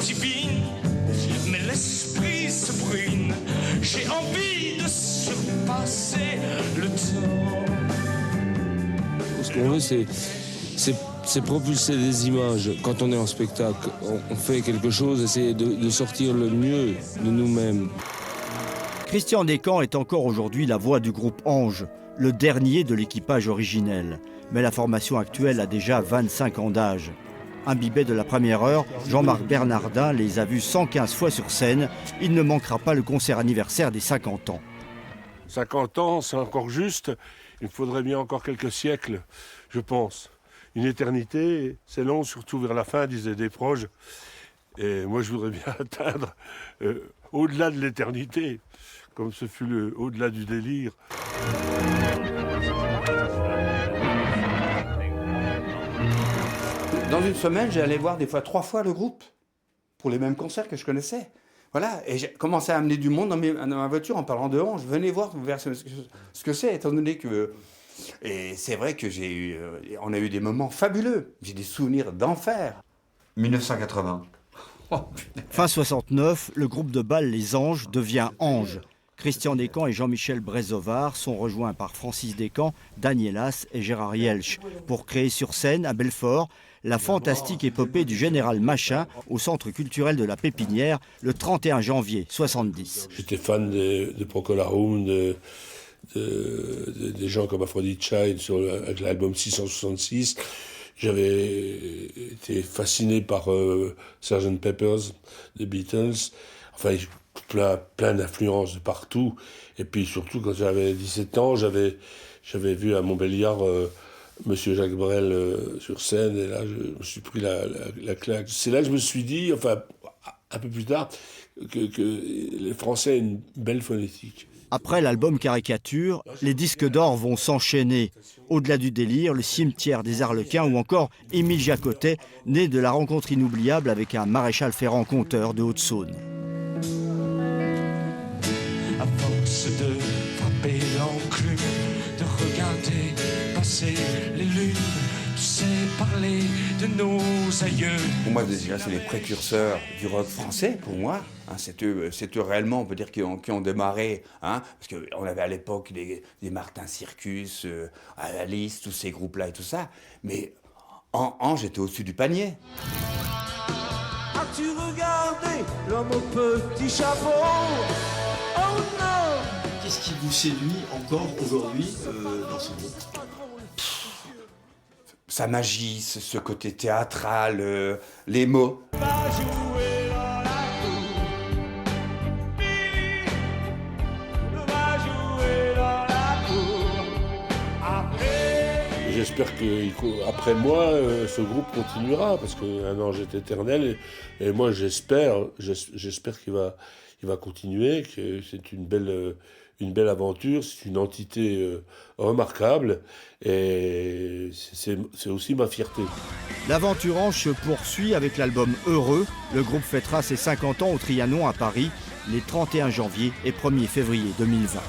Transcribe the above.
divine, mais l'esprit se brune. J'ai envie de surpasser le temps. Ce qu'on veut, c'est propulser des images. Quand on est en spectacle, on fait quelque chose, essayer de sortir le mieux de nous-mêmes. Christian Descamps est encore aujourd'hui la voix du groupe Ange, le dernier de l'équipage originel. Mais la formation actuelle a déjà 25 ans d'âge. Imbibé de la première heure, Jean-Marc Bernardin les a vus 115 fois sur scène. Il ne manquera pas le concert anniversaire des 50 ans. 50 ans, c'est encore juste. Il faudrait bien encore quelques siècles, je pense. Une éternité, c'est long, surtout vers la fin, disaient des proches. Et moi, je voudrais bien atteindre au-delà de l'éternité, comme ce fut au-delà du délire. Dans une semaine, j'allais voir des fois 3 fois le groupe, pour les mêmes concerts que je connaissais. Voilà, et j'ai commencé à amener du monde dans ma voiture en parlant de Ange. Venez voir ce que c'est, étant donné que... Et c'est vrai que on a eu des moments fabuleux. J'ai des souvenirs d'enfer. 1980. Fin 69, le groupe de bal Les Anges devient Ange. Christian Descamps et Jean-Michel Brézovard sont rejoints par Francis Descamps, Danielas et Gérard Yelch pour créer sur scène à Belfort la fantastique épopée du général Machin au centre culturel de la Pépinière le 31 janvier 70. J'étais fan de Procolarum, des gens comme Aphrodite Child avec l'album 666. J'avais été fasciné par Sgt. Pepper's, des Beatles. Enfin, plein d'influences de partout. Et puis surtout, quand j'avais 17 ans, j'avais vu à Montbéliard Monsieur Jacques Brel sur scène. Et là, je me suis pris la claque. C'est là que je me suis dit, enfin, un peu plus tard, que les Français ont une belle phonétique. Après l'album Caricature, les disques d'or vont s'enchaîner. Au-delà du délire, le cimetière des Arlequins ou encore Émile Jacotet, né de la rencontre inoubliable avec un maréchal ferrant conteur de Haute-Saône. À force de frapper l'enclume, de regarder passer les lunes, tu sais parler de nos aïeux. Pour moi, déjà, c'est les précurseurs du rock français, pour moi. Hein, c'est eux réellement, on peut dire, qui ont démarré. Hein, parce qu'on avait à l'époque des Martin Circus, Alice, tous ces groupes-là et tout ça. Mais Ange était au-dessus du panier. As-tu regardé l'homme au petit chapeau? Oh non! Qu'est-ce qui vous séduit encore aujourd'hui dans ce groupe? Sa magie, ce côté théâtral, les mots. Va jouer dans la cour. Billy, va jouer dans la cour. Après. J'espère qu'après moi, ce groupe continuera, parce qu'un ange est éternel. Et moi, j'espère qu'il va continuer, que c'est une belle aventure, c'est une entité remarquable, et c'est aussi ma fierté. L'aventure Ange se poursuit avec l'album Heureux. Le groupe fêtera ses 50 ans au Trianon à Paris les 31 janvier et 1er février 2020.